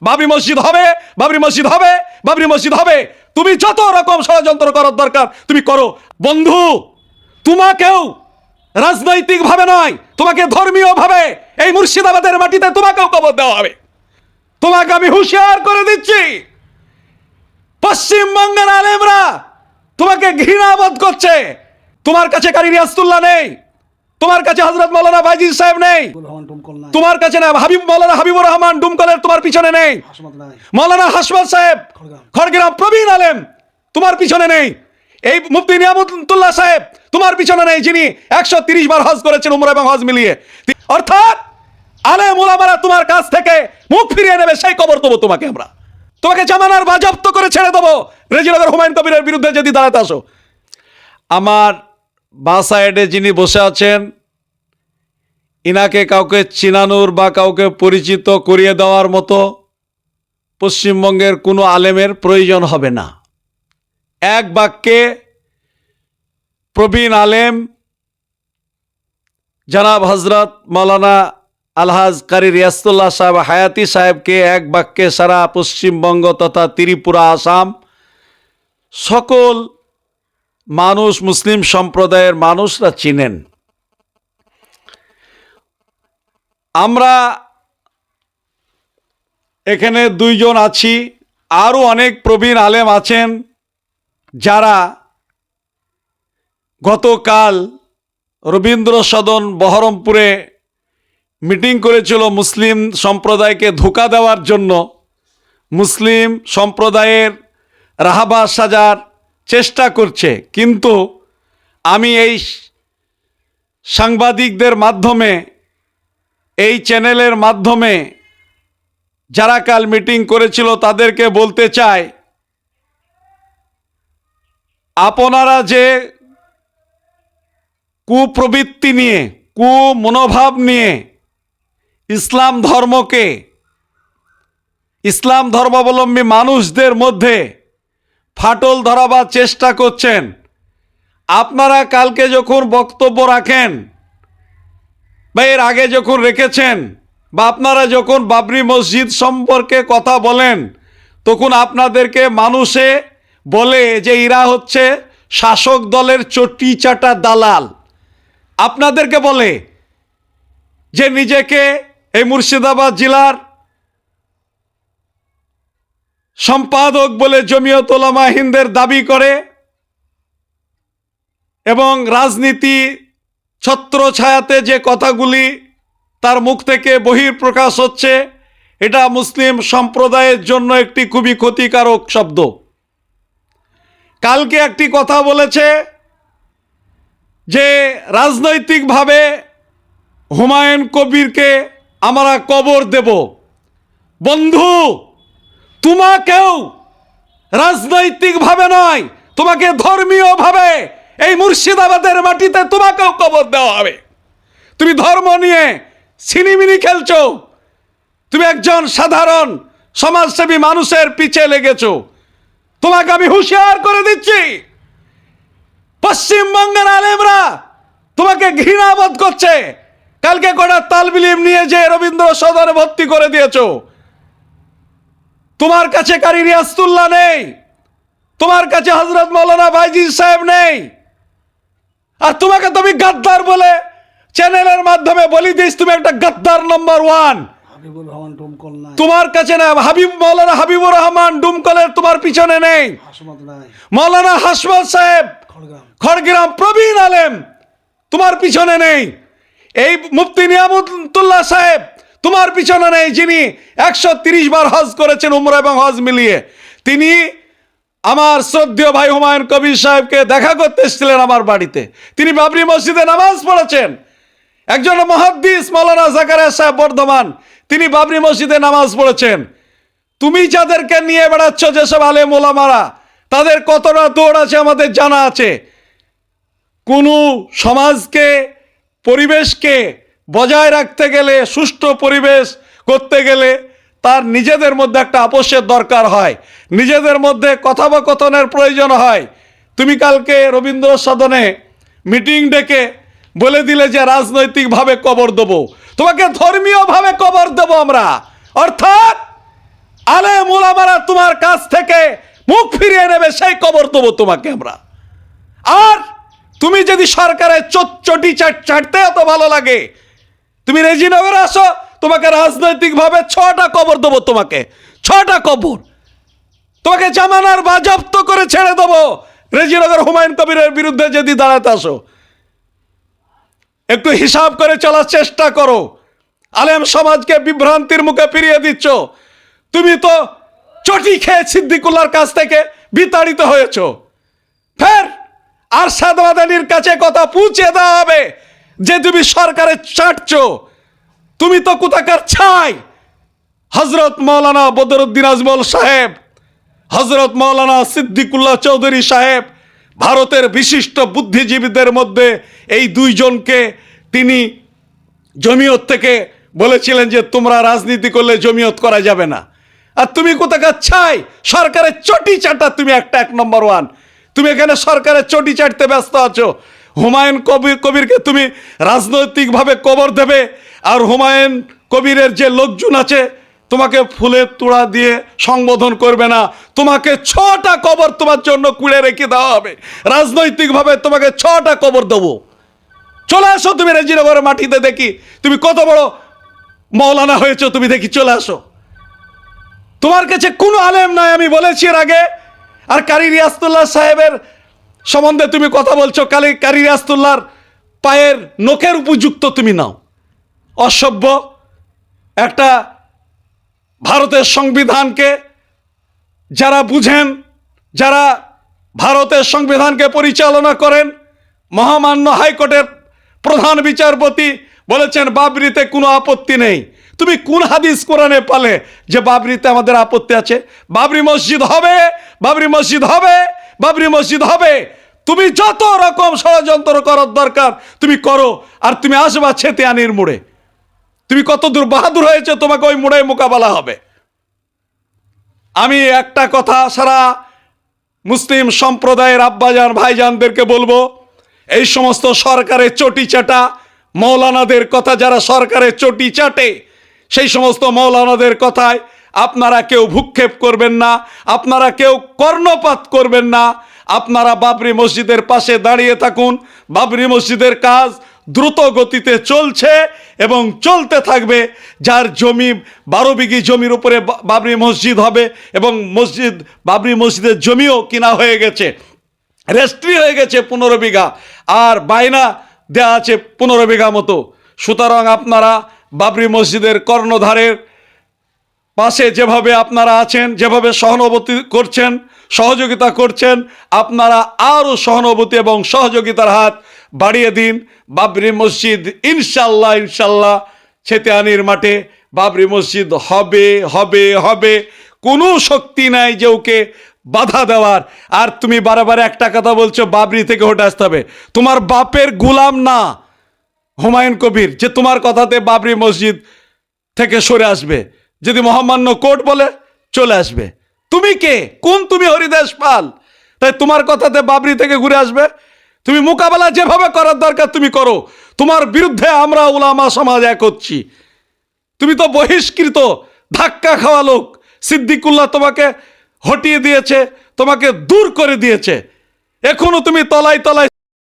বাবরি মসজিদ হবে, বাবরি মসজিদ হবে, বাবরি মসজিদ হবে। তুমি যত রকম ষড়যন্ত্র করার দরকার তুমি করো। বন্ধু, তোমাকেও রাজনৈতিক ভাবে নয়, তোমাকে ধর্মীয় ভাবে এই মুর্শিদাবাদের মাটিতে তোমাকেও কবর দেওয়া হবে। তোমাকে আমি হুঁশিয়ার করে দিচ্ছি, পশ্চিমবঙ্গের আলেমরা তোমাকে ঘৃণাবোধ করছে। তোমার কাছে কারি রিয়াসতুল্লাহ নেই, তোমার কাছে হযরত মাওলানা বাইজিদ সাহেব নেই, তোমার কাছে না মাওলানা হাবিবুর রহমান ডুমকলের তোমার পিছনে নেই, মাওলানা হাসমত সাহেব খড়গ্রাম প্রবীণ আলেম তোমার পিছনে নেই, এই মুফতি নিয়ামতুল্লাহ সাহেব তোমার পিছনে নেই, যিনি 130 বার হজ করেছেন, উমরা এবং হজ মিলিয়ে। অর্থাৎ আলেম ওলামারা তোমার কাছ থেকে মুখ ফিরিয়ে নেবে, সেই কবর দেবো তোমাকে আমরা। তোমাকে জামানার বাজেয়াপ্ত করে ছেড়ে দেবো রেজিনগর হুমায়ুন কবিরের বিরুদ্ধে যদি দাঁড়াতে আসো। আমার বাঁ সাইডে যিনি বসে আছেন, ইনাকে কাউকে চিনানোর বা কাউকে পরিচিত করিয়ে দেওয়ার মতো পশ্চিমবঙ্গের কোনো আলেমের প্রয়োজন হবে না। এক বাক্যে প্রবীণ আলেম জনাব হজরত মাওলানা আলহাজ কারি রিয়াসতুল্লাহ সাহেব হায়াতি সাহেবকে এক বাক্যে সারা পশ্চিমবঙ্গ তথা ত্রিপুরা, আসাম সকল মানুষ, মুসলিম সম্প্রদায়ের মানুষরা চিনেন। আমরা এখানে দুইজন আছি, আরও অনেক প্রবীণ আলেম আছেন যারা গতকাল রবীন্দ্র সদন বহরমপুরে মিটিং করেছিল মুসলিম সম্প্রদায়কে ধোঁকা দেওয়ার জন্য, মুসলিম সম্প্রদায়ের রাহাবা সাজার চেষ্টা করছে। কিন্তু আমি এই সাংবাদিকদের মাধ্যমে, এই চ্যানেলের মাধ্যমে যারা কাল মিটিং করেছিল তাদেরকে বলতে চাই, আপনারা যে কুপ্রবৃত্তি নিয়ে, কুমনোভাব নিয়ে ইসলাম ধর্মকে, ইসলাম ধর্মাবলম্বী মানুষদের মধ্যে ফাটল ধরাবার চেষ্টা করছেন, আপনারা কালকে যখন বক্তব্য রাখেন বা এর আগে যখন রেখেছেন, বা আপনারা যখন বাবরি মসজিদ সম্পর্কে কথা বলেন, তখন আপনাদেরকে মানুষে বলে যে এরা হচ্ছে শাসক দলের চটি চাটা দালাল। আপনাদেরকে বলে যে নিজেকে এই মুর্শিদাবাদ জেলার সম্পাদক বলে জমিয়ত উলামা হিন্দের দাবি করে এবং রাজনীতি ছত্রছায়াতে যে কথাগুলি তার মুখ থেকে বহিঃপ্রকাশ হচ্ছে, এটা মুসলিম সম্প্রদায়ের জন্য একটি খুবই ক্ষতিকারক শব্দ। কালকে একটি কথা বলেছে যে রাজনৈতিকভাবে হুমায়ুন কবিরকে আমরা কবর দেব। বন্ধু, তোমাকেও রাজনৈতিকভাবে নয়, তোমাকে ধর্মীয়ভাবে এই মুর্শিদাবাদের মাটিতে তোমাকেও কবর দেওয়া হবে। তুমি ধর্ম নিয়ে ছিনিমিনি খেলছো, তুমি একজন সাধারণ সমাজসেবী মানুষের পিছে লেগেছো। তোমাকে আমি হুঁশিয়ার করে দিচ্ছি, পশ্চিমবঙ্গের আলেমরা তোমাকে ঘৃণাবোধ করছে। কালকে কটা তালবিল ইলম নিয়ে যে রবীন্দ্র সদনে ভর্তি করে দিয়েছো, তোমার কাছে কারি রিয়াসতুল্লাহ নেই, তোমার কাছে হযরত মাওলানা বাইজিদ সাহেব নেই, আর তোমাকে তুমি গাদ্দার বলে চ্যানেলের মাধ্যমে বলি দিস, তুমি একটা গাদ্দার নাম্বার 1। তোমার কাছে না মাওলানা হাবিবুর রহমান ডুমকলের তোমার পিছনে নেই, মাওলানা হাসমত সাহেব খড়গ্রাম প্রবীণ আলেম তোমার পিছনে নেই, এই মুফতি নিয়ামতুল্লাহ সাহেব তোমার পিছনে নেই, যিনি 130 বার হজ করেছেন, উমরা এবং হজ মিলিয়ে। তিনি আমার শ্রদ্ধেয় ভাই হুমায়ুন কবির সাহেবকে দেখা করতে এসেছিলেন আমার বাড়িতে। তিনি বাবরি মসজিদে নামাজ পড়েছেন। একজন মুহাদ্দিস মাওলানা জাকারিয়া সাহেব বর্ধমান, তিনি বাবরি মসজিদে নামাজ পড়েছেন। তুমি যাদেরকে নিয়ে বেড়াচ্ছ, যেসব আলেম ওলামারা, তাদের কতটা দৌড় আছে আমাদের জানা আছে। কোনো সমাজকে, পরিবেশকে বজায় রাখতে গেলে, সুষ্ঠু পরিবেশ করতে গেলে তার নিজেদের মধ্যে একটা আপোষের দরকার হয়, নিজেদের মধ্যে কথোপকথনের প্রয়োজন হয়। তুমি কালকে রবীন্দ্র সদনে মিটিং ডেকে বলে দিলে যে রাজনৈতিকভাবে কবর দেবো, তোমাকে ধর্মীয়ভাবে কবর দেবো আমরা। অর্থাৎ আমরা তোমার কাছ থেকে মুখ ফিরিয়ে নেবে সেই কবর দেবো তোমাকে আমরা। আর তুমি যদি সরকারের চটি চাটতে এত ভালো লাগে, তুমি রেজিনগরে আসো, তোমাকে রাজনৈতিকভাবে 6টা কবর দেবো, তোমাকে 6টা কবর, তোমাকে জামানার বাজেয়াপ্ত করে ছেড়ে দেবো। রেজিনগর হুমায়ুন কবিরের বিরুদ্ধে যদি দাঁড়াতে আসো, একটু হিসাব করে চলার চেষ্টা করো। আলেম সমাজকে বিভ্রান্তির মুখে ফিরিয়ে দিচ্ছ। তুমি তো চটি খেয়ে সিদ্দিকুল্লাহর কাছ থেকে বিতাড়িত হয়েছ। ফের আরশাদ মাদানির কাছে কথা পৌঁছে দেওয়া হবে যে তুমি সরকারে চাটছ। তুমি তো কোথাকার ছাই। হজরত মৌলানা বদরুদ্দিন আজমল সাহেব, হজরত মৌলানা সিদ্দিকুল্লাহ চৌধুরী সাহেব ভারতের বিশিষ্ট বুদ্ধিজীবীদের মধ্যে এই দুইজনকে তিনি জমিয়ত থেকে বলেছিলেন যে তোমরা রাজনীতি করলে জমিয়ত করা যাবে না। আর তুমি কোথাকার ছাই, সরকারের চটি চাটা তুমি একটা 1 নম্বর 1। তুমি এখানে সরকারের চটি চাটতে ব্যস্ত আছো। হুমায়ুন কবিরকে তুমি রাজনৈতিকভাবে কবর দেবে, আর হুমায়ুন কবিরের যে লোকজন আছে তোমাকে ফুলের তোড়া দিয়ে সম্বোধন করবে না। তোমাকে 6টা কবর তোমার জন্য কুড়ে রেখে দেওয়া হবে। রাজনৈতিকভাবে তোমাকে 6টা কবর দেবো। চলে আসো তুমি রেজিনগরের মাটিতে, দেখি তুমি কত বড় মৌলানা হয়েছো। তুমি দেখি চলে আসো। তোমার কাছে কোনো আলেম নাই, আমি বলেছি এর আগে। আর কারি রিয়াসতুল্লাহ সাহেবের সম্বন্ধে তুমি কথা বলছো, কারি রিয়াসতুল্লাহর পায়ের নখের উপযুক্ত তুমি নাও। অসভ্য একটা। ভারতের সংবিধানকে যারা বুঝেন, যারা ভারতের সংবিধানকে পরিচালনা করেন, মহামান্য হাইকোর্টের প্রধান বিচারপতি বলেছেন বাবরিতে কোনো আপত্তি নেই। তুমি কোন হাদিস কোরআনে পালে যে বাবরিতে আমাদের আপত্তি আছে? বাবরি মসজিদ হবে, বাবরি মসজিদ হবে, বাবরি মসজিদ হবে। তুমি যত রকম ষড়যন্ত্র করার দরকার তুমি করো। আর তুমি আসবা ছেতিয়ানির মোড়ে। তুমি কত দূর বাহাদুর হয়েছে, তোমাকে ওই মোড়ে মোকাবেলা হবে। আমি একটা কথা সারা মুসলিম সম্প্রদায়ের আব্বাজান ভাইজানদেরকে বলবো, এই সমস্ত সরকারের চটি চাটা মৌলানাদের কথা, যারা সরকারের চটি চাটে, সেই সমস্ত মৌলানাদের কথায় আপনারা কেউ ভূক্ষেপ করবেন না, আপনারা কেউ কর্ণপাত করবেন না। আপনারা বাবরি মসজিদের পাশে দাঁড়িয়ে থাকুন। বাবরি মসজিদের কাজ দ্রুত গতিতে চলছে এবং চলতে থাকবে। যার জমি 12 বিঘি জমির উপরে বাবরি মসজিদ হবে, এবং বাবরি মসজিদের জমিও কিনা হয়ে গেছে, রেজিস্ট্রি হয়ে গেছে 15 বিঘা, আর বায়না দেওয়া আছে 15 বিঘা মতো। সুতরাং আপনারা বাবরি মসজিদের কর্ণধারের পাশে যেভাবে আপনারা আছেন, যেভাবে সহানুভূতি করছেন, সহযোগিতা করছেন, আপনারা আরও সহানুভূতি এবং সহযোগিতার হাত বাড়িয়ে দিন। বাবরি মসজিদ ইনশাল্লাহ ইনশাল্লাহ ছেতিয়ানির মাঠে বাবরি মসজিদ হবে হবে হবে। কোনো শক্তি নাই যে ওকে বাধা দেওয়ার। আর তুমি বারবার একটা কথা বলছো বাবরি থেকে হটে আসতে হবে। তোমার বাপের গোলাম না হুমায়ুন কবির যে তোমার কথাতে বাবরি মসজিদ থেকে সরে আসবে। যদি মহামান্য কোর্ট বলে চলে আসবে। তুমি কে? কোন তুমি হরিদাস পাল? তাই তোমার কথাতে বাবরি থেকে ঘুরে আসবে? তুমি মোকাবেলা যেভাবে করার দরকার তুমি করো। তোমার বিরুদ্ধে আমরা উলামা সমাজ এক হচ্ছি। তুমি তো বহিষ্কৃত, ধাক্কা খাওয়া লোক। সিদ্দিকুল্লাহ তোমাকে হটিয়ে দিয়েছে, তোমাকে দূর করে দিয়েছে। এখনো তুমি তলায় তলায়